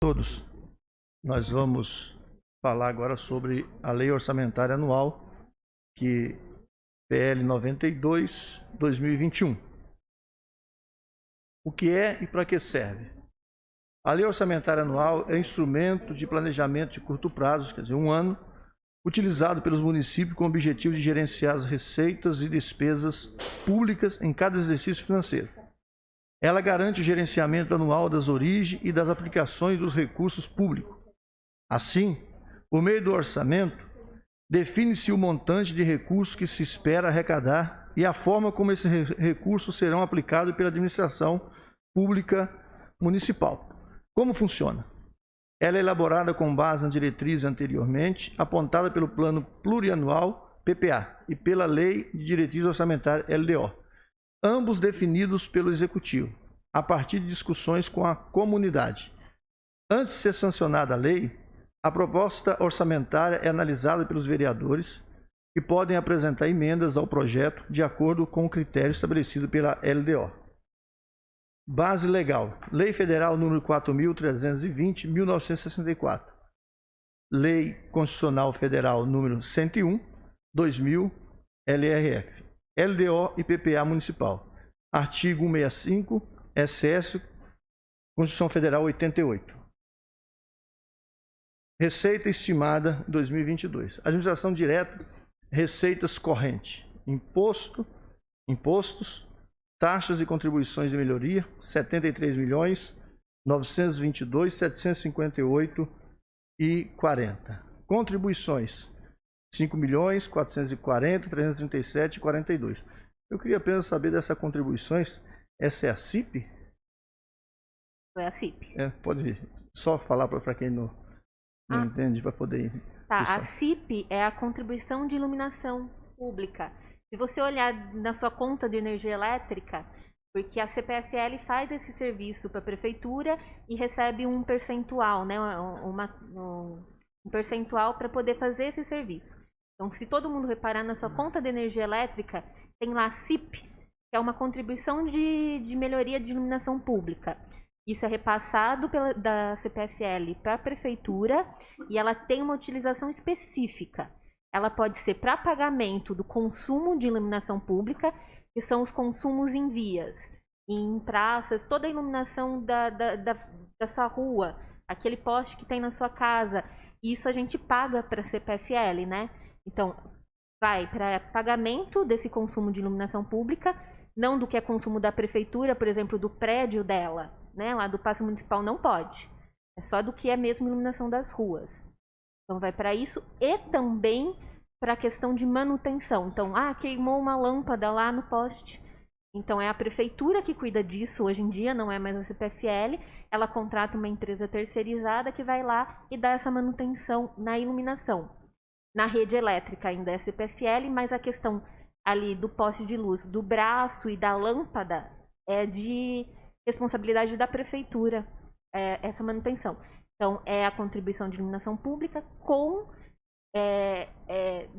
Todos. Nós vamos falar agora sobre a Lei Orçamentária Anual, que PL 92/2021. O que é e para que serve? A Lei Orçamentária Anual é instrumento de planejamento de curto prazo, quer dizer, um ano, utilizado pelos municípios com o objetivo de gerenciar as receitas e despesas públicas em cada exercício financeiro. Ela garante o gerenciamento anual das origens e das aplicações dos recursos públicos. Assim, por meio do orçamento, define-se o montante de recursos que se espera arrecadar e a forma como esses recursos serão aplicados pela administração pública municipal. Como funciona? Ela é elaborada com base na diretriz anteriormente apontada pelo Plano Plurianual PPA e pela Lei de Diretriz Orçamentária LDO, ambos definidos pelo Executivo, a partir de discussões com a comunidade. Antes de ser sancionada a lei, a proposta orçamentária é analisada pelos vereadores, que podem apresentar emendas ao projeto de acordo com o critério estabelecido pela LDO. Base legal: Lei Federal número 4.320, 1964. Lei Constitucional Federal número 101, 2000, LRF. LDO e PPA Municipal. Artigo 165, excesso, Constituição Federal 88. Receita estimada 2022. Administração direta, receitas correntes. Impostos, taxas e contribuições de melhoria, 73.922.758,40. Contribuições, 5.440.337,42. Eu queria apenas saber dessas contribuições. Essa é a CIP? É a CIP. Pode só falar para quem não entende, para poder... Tá, a CIP é a contribuição de iluminação pública. Se você olhar na sua conta de energia elétrica, porque a CPFL faz esse serviço para a prefeitura e recebe um percentual, né, um percentual para poder fazer esse serviço. Então, se todo mundo reparar na sua conta de energia elétrica, tem lá a CIP, que é uma contribuição de melhoria de iluminação pública. Isso é repassado da CPFL para a prefeitura e ela tem uma utilização específica. Ela pode ser para pagamento do consumo de iluminação pública, que são os consumos em vias, em praças, toda a iluminação da sua rua, aquele poste que tem na sua casa. Isso a gente paga para a CPFL, né? Então, vai para pagamento desse consumo de iluminação pública, não do que é consumo da prefeitura, por exemplo, do prédio dela, né? Lá do Paço Municipal não pode. É só do que é mesmo iluminação das ruas. Então, vai para isso e também para a questão de manutenção. Então, queimou uma lâmpada lá no poste. Então, é a prefeitura que cuida disso hoje em dia, não é mais a CPFL. Ela contrata uma empresa terceirizada que vai lá e dá essa manutenção na iluminação. Na rede elétrica ainda é CPFL, mas a questão ali do poste de luz, do braço e da lâmpada é de responsabilidade da prefeitura, essa manutenção. Então, é a contribuição de iluminação pública com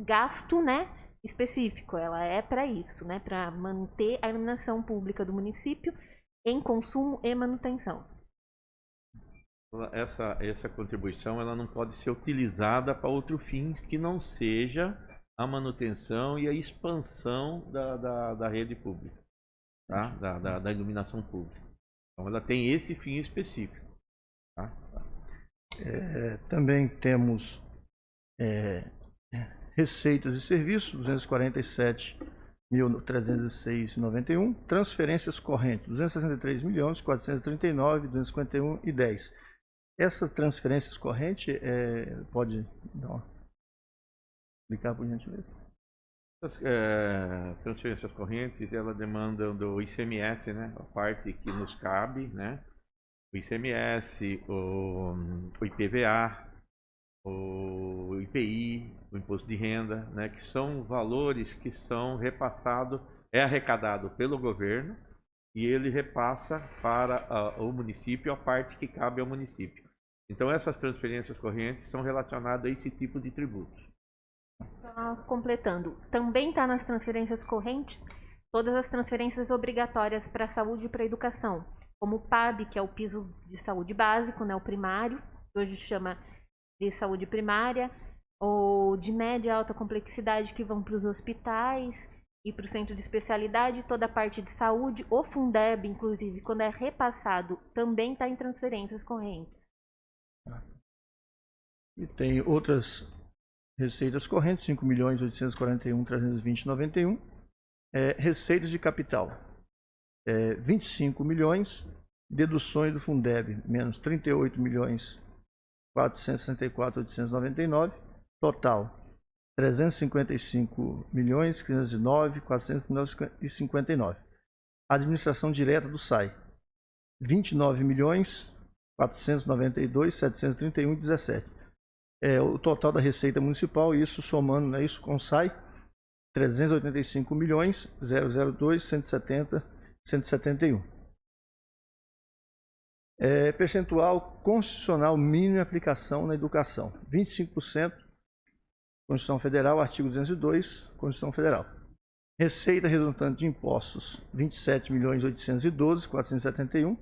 gasto, né, específico. Ela é para isso, né, para manter a iluminação pública do município em consumo e manutenção. Essa contribuição ela não pode ser utilizada para outro fim que não seja a manutenção e a expansão da rede pública, tá? da iluminação pública. Então ela tem esse fim específico. Tá? Também temos receitas e serviços, 247.306,91. Transferências correntes, 263.439.251,10. Essas transferências correntes, pode explicar por gentileza? Transferências correntes, ela demandam do ICMS, né? A parte que nos cabe, né? O ICMS, o IPVA, o IPI, o Imposto de Renda, né? Que são valores que são repassados, arrecadado pelo governo e ele repassa para o município a parte que cabe ao município. Então essas transferências correntes são relacionadas a esse tipo de tributos. Completando, também está nas transferências correntes todas as transferências obrigatórias para a saúde e para a educação. como o PAB, que é o piso de saúde básico, né, o primário, que hoje chama de saúde primária, ou de média e alta complexidade, que vão para os hospitais e para o centro de especialidade, toda a parte de saúde. O Fundeb, inclusive, quando é repassado, também está em transferências correntes. E tem outras receitas correntes, 5.841.320,91. Receitas de capital, 25 milhões. Deduções do Fundeb, menos 38.464.899. Total, 355.509.459,59. Administração direta do SAI, 29.492.731,17. O total da receita municipal, isso somando, né, isso com o SAI, 385.002.170.171. Percentual constitucional mínimo em aplicação na educação, 25%, Constituição Federal, artigo 202, Constituição Federal. Receita resultante de impostos, 27.812.471.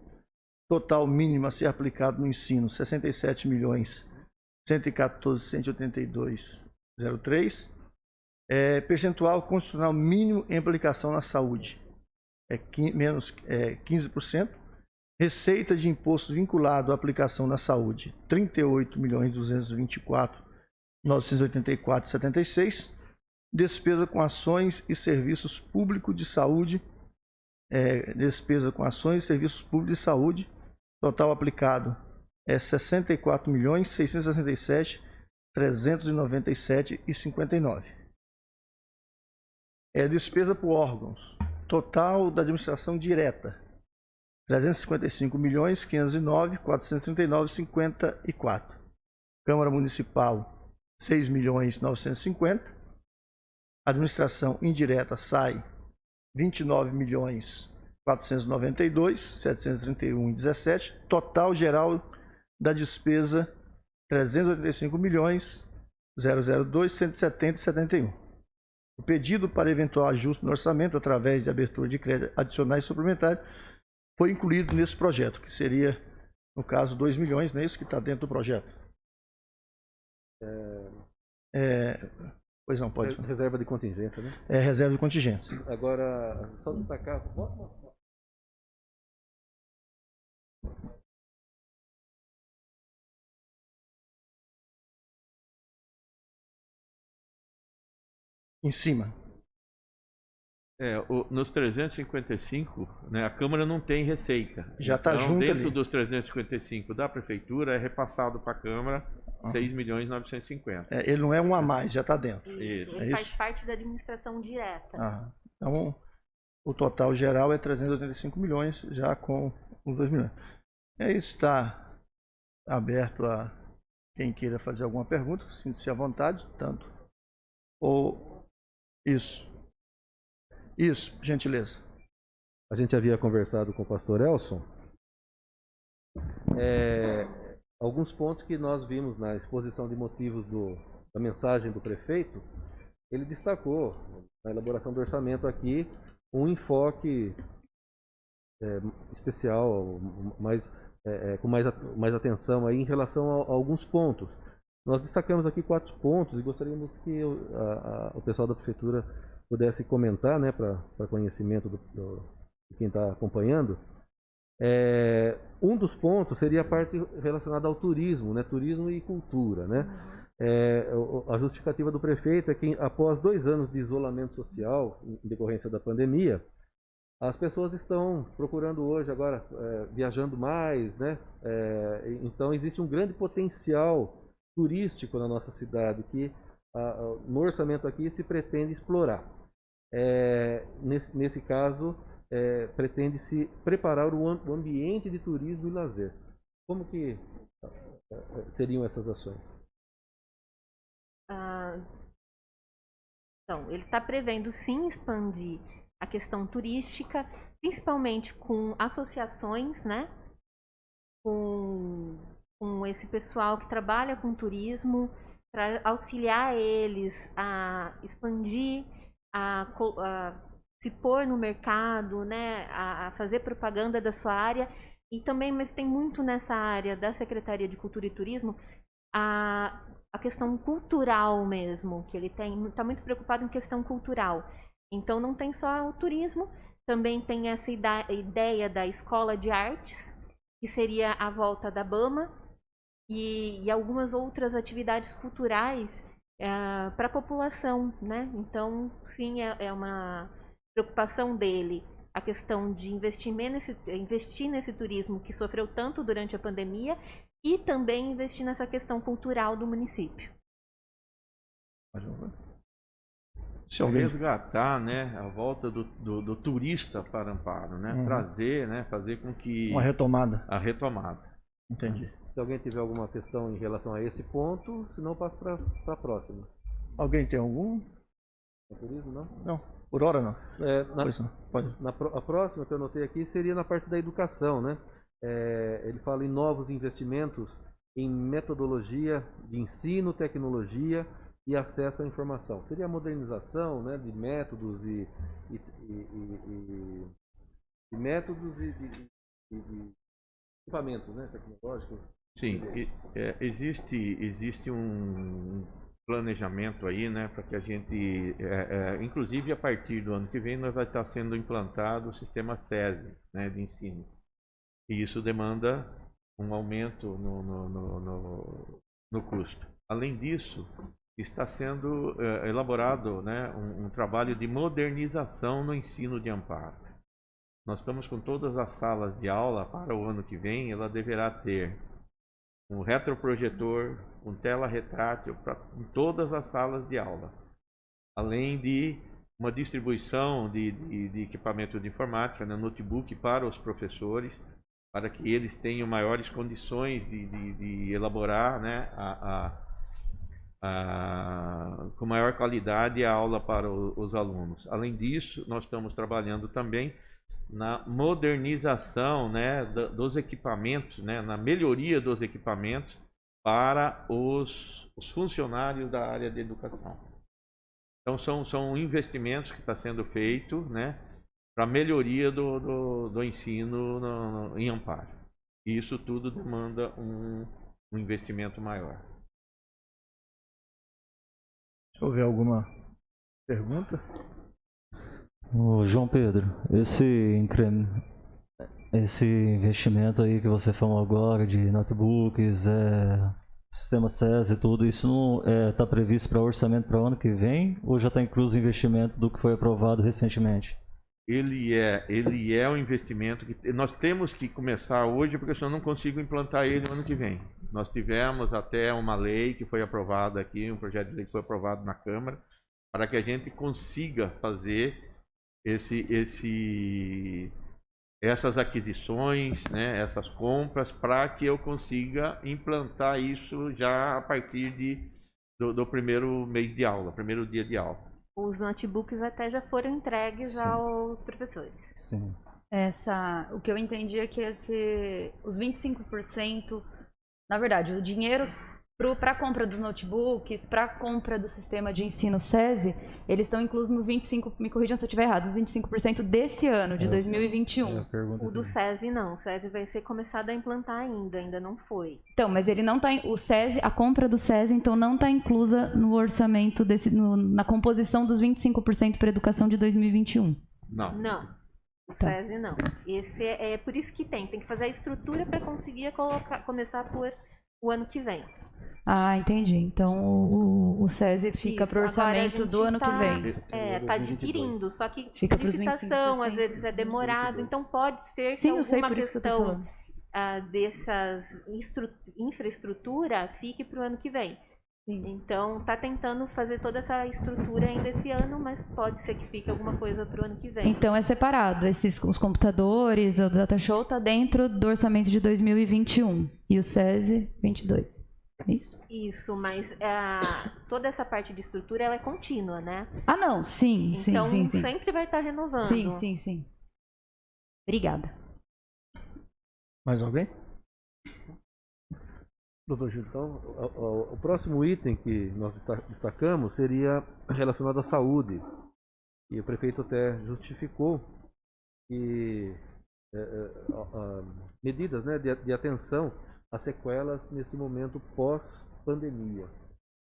Total mínimo a ser aplicado no ensino, 67.114.182,03. Percentual constitucional mínimo em aplicação na saúde, menos 15%. Receita de imposto vinculado à aplicação na saúde, 38.224.984,76. Despesa com ações e serviços públicos de saúde, total aplicado 64.667.397,59. Despesa por órgãos, total da administração direta, 355.509.439,54. Câmara Municipal, 6.950.000. Administração indireta SAI, 29.492.731,17. Total geral da despesa, 385.002.170,71. O pedido para eventual ajuste no orçamento através de abertura de crédito adicionais suplementares foi incluído nesse projeto, que seria, no caso, 2 milhões, não é isso que está dentro do projeto? Pois não, pode. Reserva de contingência, né? Reserva de contingência. Agora, só destacar... Em cima. Nos 355, né, a Câmara não tem receita. Já está então, junto dentro ali. dos 355 da Prefeitura, é repassado para a Câmara 6.950.000. Ele não é um a mais, já está dentro. Isso. Ele faz parte da administração direta. Então, o total geral é 385 milhões, já com os 2 milhões. Isso está aberto a quem queira fazer alguma pergunta, sinta-se à vontade, tanto. Isso, gentileza. A gente havia conversado com o pastor Elson. Alguns pontos que nós vimos na exposição de motivos da mensagem do prefeito, ele destacou na elaboração do orçamento aqui um enfoque especial, com mais atenção aí em relação a alguns pontos. Nós destacamos aqui 4 pontos e gostaríamos que o pessoal da prefeitura pudesse comentar, né, para conhecimento de quem está acompanhando. Um dos pontos seria a parte relacionada ao turismo, né, turismo e cultura, né? A justificativa do prefeito é que após 2 anos de isolamento social em decorrência da pandemia, as pessoas estão procurando hoje agora viajando mais, né? Então existe um grande potencial turístico na nossa cidade que no orçamento aqui se pretende explorar. Nesse caso, pretende-se preparar o ambiente de turismo e lazer. Como que seriam essas ações? Então, ele está prevendo sim expandir a questão turística, principalmente com associações, né? Com esse pessoal que trabalha com turismo, para auxiliar eles a expandir, a se pôr no mercado, né, a fazer propaganda da sua área, E também, mas tem muito nessa área da Secretaria de Cultura e Turismo a questão cultural mesmo, que ele está muito preocupado em questão cultural. Então não tem só o turismo, também tem essa ideia da escola de artes, que seria a volta da Bama, e algumas outras atividades culturais para a população, né? Então, sim, é uma preocupação dele a questão de investir nesse turismo que sofreu tanto durante a pandemia e também investir nessa questão cultural do município. Se alguém... Resgatar, né, a volta do turista para Amparo, né? Trazer, né, fazer com que... Uma retomada. A retomada. Entendi. Se alguém tiver alguma questão em relação a esse ponto, senão eu passo para a próxima. Alguém tem algum? Turismo, não? Não, por hora não. Pois não. Pode. A próxima que eu anotei aqui seria na parte da educação, né? Ele fala em novos investimentos em metodologia de ensino, tecnologia e acesso à informação. Seria a modernização, né, de métodos e equipamentos, né, tecnológicos. Sim, existe um planejamento aí, né, para que a gente, inclusive a partir do ano que vem, nós vai estar sendo implantado o sistema SESI, né, de ensino. E isso demanda um aumento no custo. Além disso, está sendo elaborado, né, um trabalho de modernização no ensino de Amparo. Nós estamos com todas as salas de aula para o ano que vem, ela deverá ter um retroprojetor, com tela retrátil em todas as salas de aula, além de uma distribuição de equipamento de informática, né, notebook para os professores, para que eles tenham maiores condições de elaborar, né, com maior qualidade a aula para os alunos. Além disso, nós estamos trabalhando também na modernização, né, dos equipamentos, né, na melhoria dos equipamentos para os funcionários da área de educação. Então são investimentos que está sendo feito, né, para a melhoria do ensino em Amparo. E isso tudo demanda um investimento maior. Deixa eu ver alguma pergunta. Ô, João Pedro, esse investimento aí que você falou agora de notebooks, sistema SES e tudo, isso não está previsto para orçamento para o ano que vem ou já está incluso o investimento do que foi aprovado recentemente? Ele é um investimento que nós temos que começar hoje, porque senão eu não consigo implantar ele no ano que vem. Nós tivemos até uma lei que foi aprovada aqui, um projeto de lei que foi aprovado na Câmara, para que a gente consiga fazer essas aquisições, né, essas compras, para que eu consiga implantar isso já a partir do primeiro mês de aula, primeiro dia de aula. Os notebooks até já foram entregues aos professores. Sim. O que eu entendi é que os 25%, na verdade, o dinheiro para a compra dos notebooks, para a compra do sistema de ensino SESI, eles estão inclusos nos 25%, me corrijam se eu estiver errado, nos 25% desse ano, de 2021. O do SESI não, o SESI vai ser começado a implantar ainda não foi. Então, mas ele não está, o SESI, a compra do SESI, então não está inclusa no orçamento, na composição dos 25% para a educação de 2021. Não. O SESI não. Esse é por isso que tem que fazer a estrutura para conseguir começar por o ano que vem. Ah, entendi. Então o SESI fica para o orçamento do ano que vem. Está adquirindo, só que fica licitação às vezes é demorado, então pode ser que alguma questão dessas infraestrutura fique para o ano que vem. Sim. Então está tentando fazer toda essa estrutura ainda esse ano, mas pode ser que fique alguma coisa para o ano que vem. Então é separado, os computadores, o Data Show está dentro do orçamento de 2021 e o SESI 22. É isso? Isso, mas toda essa parte de estrutura ela é contínua, né? Ah, não, sim. Então sempre vai estar renovando. Sim. Obrigada. Mais alguém? Doutor Júlio. Então, o próximo item que nós destacamos seria relacionado à saúde. E o prefeito até justificou que medidas, né, de atenção às sequelas nesse momento pós-pandemia.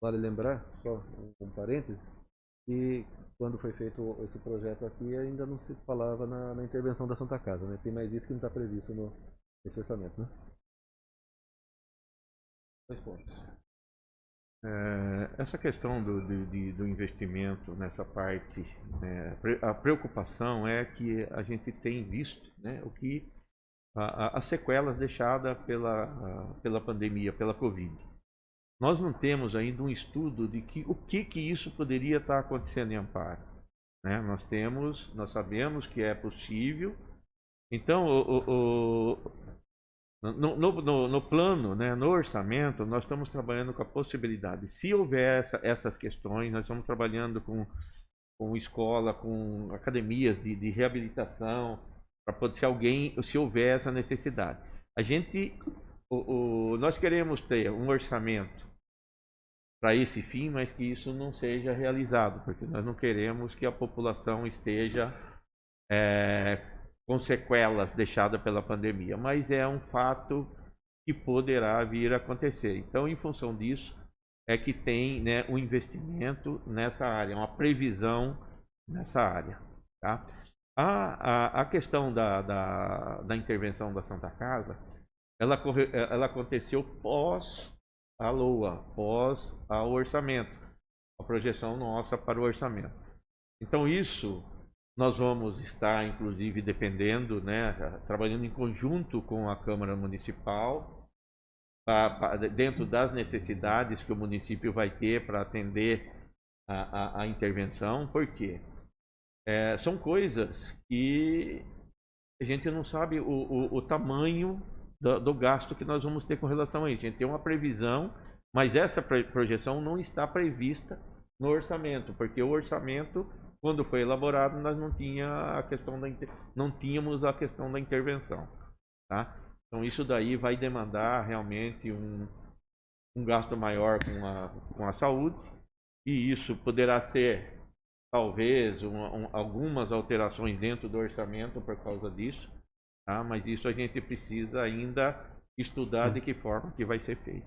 Vale lembrar, só um parêntese, que quando foi feito esse projeto aqui ainda não se falava na intervenção da Santa Casa, né? Tem mais isso que não está previsto nesse orçamento, né? 2 pontos. Essa questão do investimento nessa parte, a preocupação é que a gente tem visto, né, o que as sequelas deixadas pela pandemia, pela Covid. Nós não temos ainda um estudo de o que isso poderia estar acontecendo em Amparo, né? Nós sabemos que é possível. Então, no plano, né, no orçamento, nós estamos trabalhando com a possibilidade, se houver essas questões, nós estamos trabalhando com escola, com academias de reabilitação, para poder, se houver essa necessidade. Nós queremos ter um orçamento para esse fim, mas que isso não seja realizado, porque nós não queremos que a população esteja com sequelas deixadas pela pandemia, mas é um fato que poderá vir a acontecer. Então, em função disso, é que tem, né, um investimento nessa área, uma previsão nessa área. Tá? A questão da intervenção da Santa Casa, ela aconteceu pós a LOA, pós ao orçamento, a projeção nossa para o orçamento. Então, isso nós vamos estar, inclusive, dependendo, né, trabalhando em conjunto com a Câmara Municipal, dentro das necessidades que o município vai ter para atender a intervenção. Por quê? São coisas que a gente não sabe o tamanho do gasto que nós vamos ter com relação a isso. A gente tem uma previsão, mas essa projeção não está prevista no orçamento, porque o orçamento, quando foi elaborado, nós não tínhamos a questão da intervenção, tá? Então isso daí vai demandar realmente um gasto maior com a saúde, e isso poderá ser talvez algumas alterações dentro do orçamento por causa disso, tá? Mas isso a gente precisa ainda estudar de que forma que vai ser feito.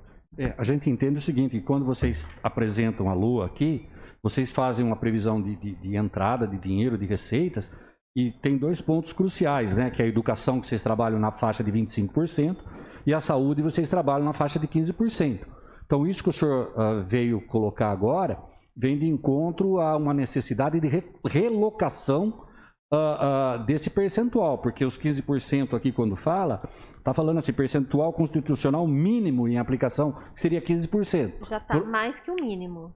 A gente entende o seguinte: quando vocês apresentam a LOA aqui, vocês fazem uma previsão de entrada de dinheiro, de receitas, e tem 2 pontos cruciais, né? Que é a educação, que vocês trabalham na faixa de 25%, e a saúde, vocês trabalham na faixa de 15%. Então, isso que o senhor veio colocar agora, vem de encontro a uma necessidade de relocação desse percentual, porque os 15% aqui, quando fala, está falando assim, percentual constitucional mínimo em aplicação, que seria 15%. Já está mais que o mínimo.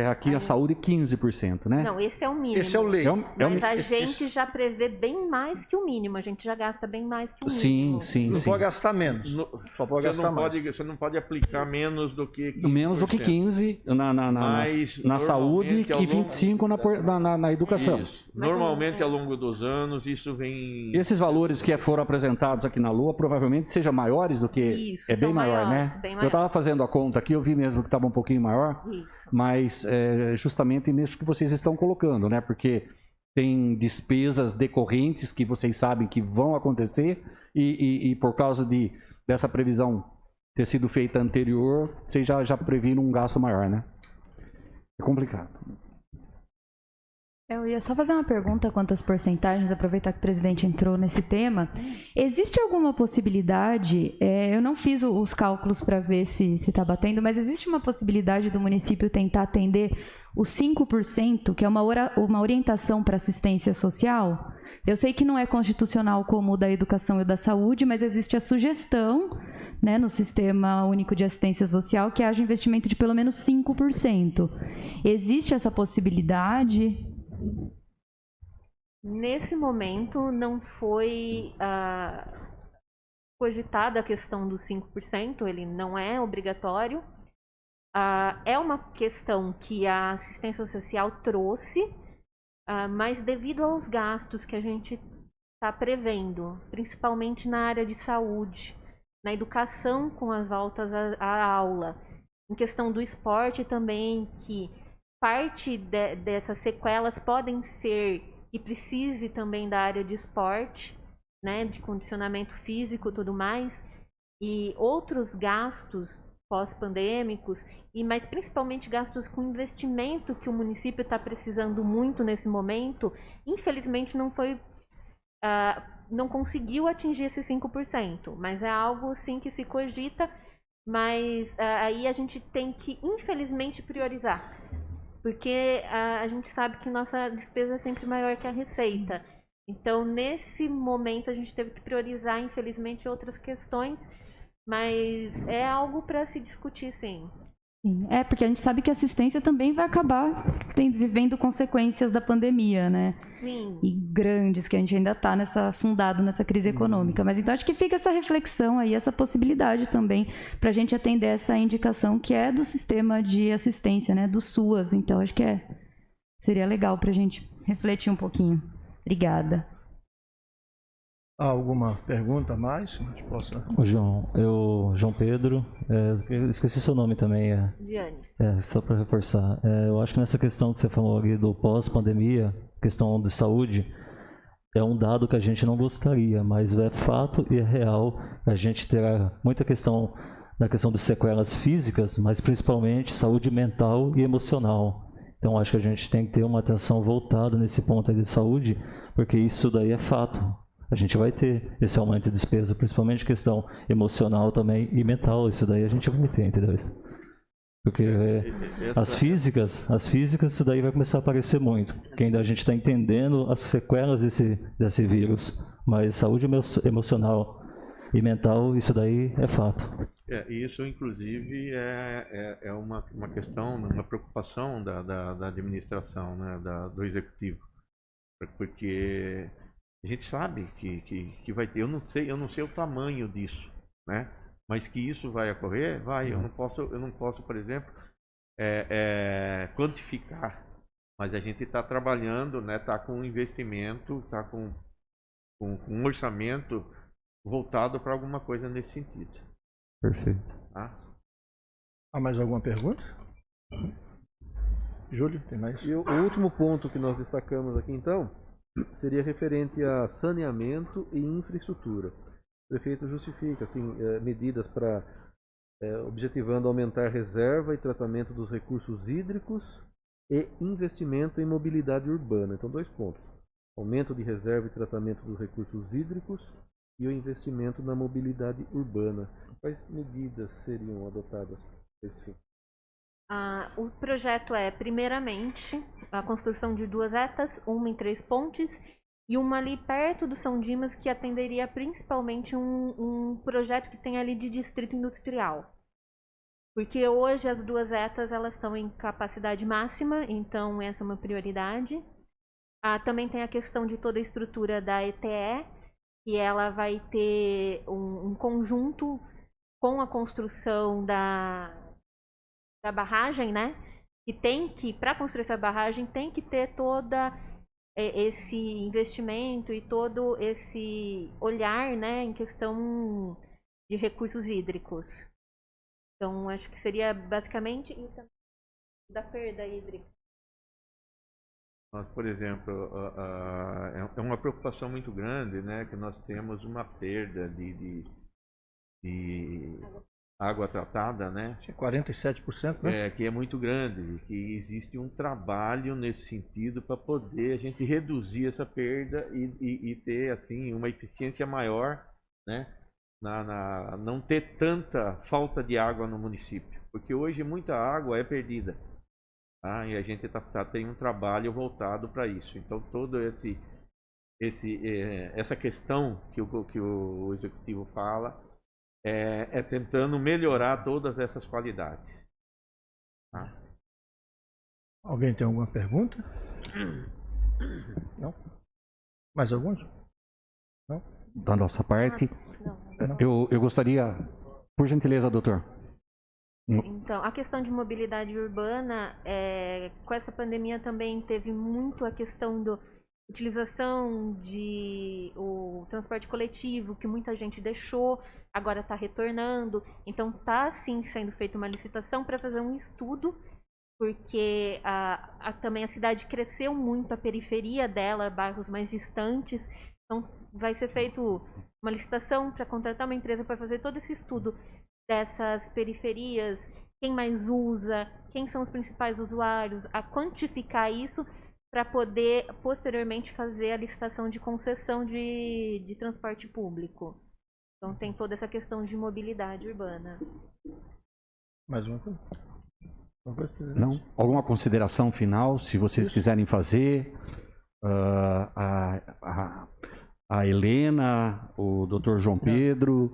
Aqui a saúde 15%, né? Não, esse é o mínimo. Esse é o lei. Mas a gente já prevê bem mais que o mínimo. A gente já gasta bem mais que o mínimo. Sim. Não pode gastar menos. Só pode gastar mais. Você não pode aplicar menos do que 15%. Menos do que 15% na saúde e 25% na educação. Isso. Normalmente, ao longo dos anos, isso vem... Esses valores que foram apresentados aqui na LOA provavelmente sejam maiores do que... Isso, é bem maior, maiores, né? Bem Eu estava fazendo a conta aqui, eu vi mesmo que estava um pouquinho maior. Isso. Mas justamente nisso que vocês estão colocando, né? Porque tem despesas decorrentes que vocês sabem que vão acontecer e por causa dessa previsão ter sido feita anterior, vocês já previram um gasto maior, né? É complicado. Eu ia só fazer uma pergunta quanto às porcentagens, aproveitar que o presidente entrou nesse tema. Existe alguma possibilidade, eu não fiz os cálculos para ver se está batendo, mas existe uma possibilidade do município tentar atender os 5%, que é uma orientação para assistência social? Eu sei que não é constitucional como o da educação e o da saúde, mas existe a sugestão, né, no Sistema Único de Assistência Social, que haja investimento de pelo menos 5%. Existe essa possibilidade? Nesse momento não foi cogitada a questão dos 5%, ele não é obrigatório. É uma questão que a assistência social trouxe, mas devido aos gastos que a gente está prevendo, principalmente na área de saúde, na educação com as voltas à aula, em questão do esporte também, que parte dessas sequelas podem ser e precise também da área de esporte, né, de condicionamento físico e tudo mais, e outros gastos pós-pandêmicos, mas principalmente gastos com investimento que o município está precisando muito nesse momento, infelizmente não conseguiu atingir esses 5%, mas é algo sim que se cogita, mas aí a gente tem que, infelizmente, priorizar, porque a gente sabe que nossa despesa é sempre maior que a receita. Então, nesse momento, a gente teve que priorizar, infelizmente, outras questões, mas é algo para se discutir, sim. Sim, porque a gente sabe que a assistência também vai acabar vivendo consequências da pandemia, né? Sim. E grandes, que a gente ainda está afundado nessa crise econômica. Mas então acho que fica essa reflexão aí, essa possibilidade também para a gente atender essa indicação que é do sistema de assistência, né? Do SUAS. Então acho que seria legal para a gente refletir um pouquinho. Obrigada. Há alguma pergunta a mais? A gente possa... João Pedro, eu esqueci seu nome também. Diane. Só para reforçar. Eu acho que nessa questão que você falou ali do pós-pandemia, questão de saúde, é um dado que a gente não gostaria, mas é fato e é real. A gente terá muita questão na questão de sequelas físicas, mas principalmente saúde mental e emocional. Então acho que a gente tem que ter uma atenção voltada nesse ponto aí de saúde, porque isso daí é fato. A gente vai ter esse aumento de despesa, principalmente questão emocional também e mental. Isso daí a gente vai ter, entendeu? Porque as físicas, isso daí vai começar a aparecer muito. Porque ainda a gente está entendendo as sequelas desse vírus. Mas saúde emocional e mental, isso daí é fato. Isso, inclusive, é uma questão, uma preocupação da administração, né, do executivo. Porque a gente sabe que vai ter, eu não sei o tamanho disso, né? Mas que isso vai ocorrer, vai. Eu não posso, por exemplo, quantificar. Mas a gente está trabalhando, né? Está com um investimento, está com um orçamento voltado para alguma coisa nesse sentido. Perfeito. Tá? Há mais alguma pergunta? Júlio, tem mais? E o último ponto que nós destacamos aqui, então, seria referente a saneamento e infraestrutura. O prefeito justifica tem medidas para objetivando aumentar reserva e tratamento dos recursos hídricos e investimento em mobilidade urbana. Então, 2 pontos. Aumento de reserva e tratamento dos recursos hídricos e o investimento na mobilidade urbana. Quais medidas seriam adotadas para esse fim? O projeto é, primeiramente, a construção de 2 ETAs, uma em 3 pontes e uma ali perto do São Dimas, que atenderia principalmente um projeto que tem ali de distrito industrial. Porque hoje as 2 ETAs elas estão em capacidade máxima, então essa é uma prioridade. Também tem a questão de toda a estrutura da ETE, e ela vai ter um conjunto com a construção da barragem, né? E para construir essa barragem, tem que ter toda esse investimento e todo esse olhar, né, em questão de recursos hídricos. Então, acho que seria basicamente isso da perda hídrica. Nós, por exemplo, é uma preocupação muito grande, né, que nós temos uma perda de água tratada, né? 47%, né? Que é muito grande, que existe um trabalho nesse sentido para poder a gente reduzir essa perda e ter assim uma eficiência maior, né? Não ter tanta falta de água no município, porque hoje muita água é perdida, tá? E a gente tem um trabalho voltado para isso. Então todo essa questão que o executivo fala tentando melhorar todas essas qualidades. Tá? Alguém tem alguma pergunta? Não? Mais alguns? Não? Da nossa parte, Não. eu gostaria, por gentileza, doutor. Então, a questão de mobilidade urbana, com essa pandemia também teve muito a questão da utilização o transporte coletivo, que muita gente deixou, agora está retornando. Então, está sim sendo feita uma licitação para fazer um estudo, porque também a cidade cresceu muito, a periferia dela, bairros mais distantes. Então, vai ser feito uma licitação para contratar uma empresa para fazer todo esse estudo dessas periferias, quem mais usa, quem são os principais usuários, a quantificar isso para poder posteriormente fazer a licitação de concessão de transporte público. Então tem toda essa questão de mobilidade urbana. Mais uma coisa? Não? Alguma consideração final, se vocês quiserem fazer? A Helena, o Dr. João Pedro,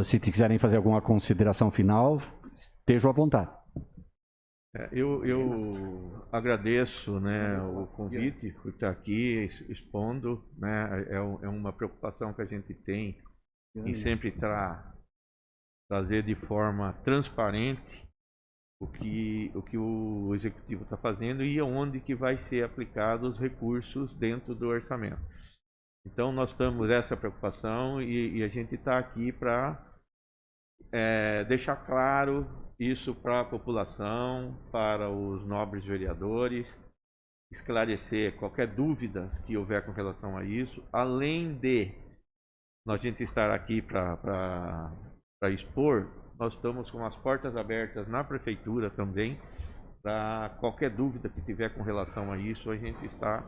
se quiserem fazer alguma consideração final, estejam à vontade. Eu agradeço, né, o convite por estar aqui expondo, né, é uma preocupação que a gente tem em sempre trazer de forma transparente o que o executivo está fazendo e onde que vai ser aplicados os recursos dentro do orçamento. Então nós temos essa preocupação e a gente está aqui para deixar claro isso para a população, para os nobres vereadores, esclarecer qualquer dúvida que houver com relação a isso, além de a gente estar aqui para expor, nós estamos com as portas abertas na prefeitura também, para qualquer dúvida que tiver com relação a isso, a gente está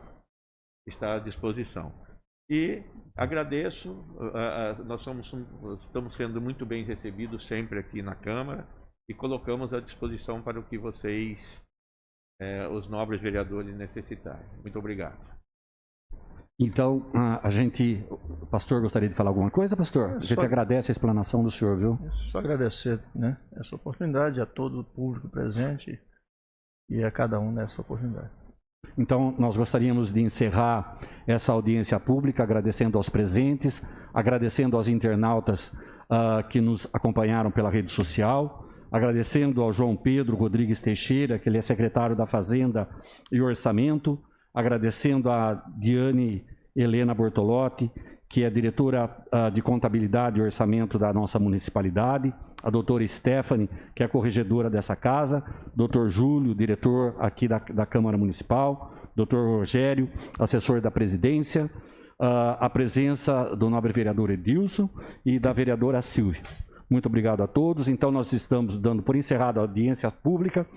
à disposição. E agradeço, nós estamos sendo muito bem recebidos sempre aqui na Câmara e colocamos à disposição para o que vocês, os nobres vereadores, necessitarem. Muito obrigado. Então, o pastor gostaria de falar alguma coisa, pastor? A gente agradece a explanação do senhor, viu? Só agradecer, né, essa oportunidade a todo o público presente e a cada um nessa oportunidade. Então, nós gostaríamos de encerrar essa audiência pública agradecendo aos presentes, agradecendo aos internautas que nos acompanharam pela rede social, agradecendo ao João Pedro Rodrigues Teixeira, que ele é secretário da Fazenda e Orçamento, agradecendo a Diane Helena Bortolotti, que é diretora de Contabilidade e Orçamento da nossa municipalidade, a doutora Stephanie, que é corregedora dessa casa, doutor Júlio, diretor aqui da Câmara Municipal, doutor Rogério, assessor da presidência, a presença do nobre vereador Edilson e da vereadora Silvia. Muito obrigado a todos. Então, nós estamos dando por encerrada a audiência pública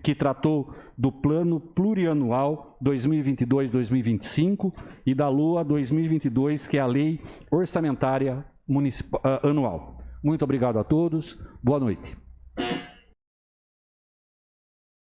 que tratou do Plano Plurianual 2022-2025 e da LOA 2022, que é a Lei Orçamentária Anual. Muito obrigado a todos. Boa noite.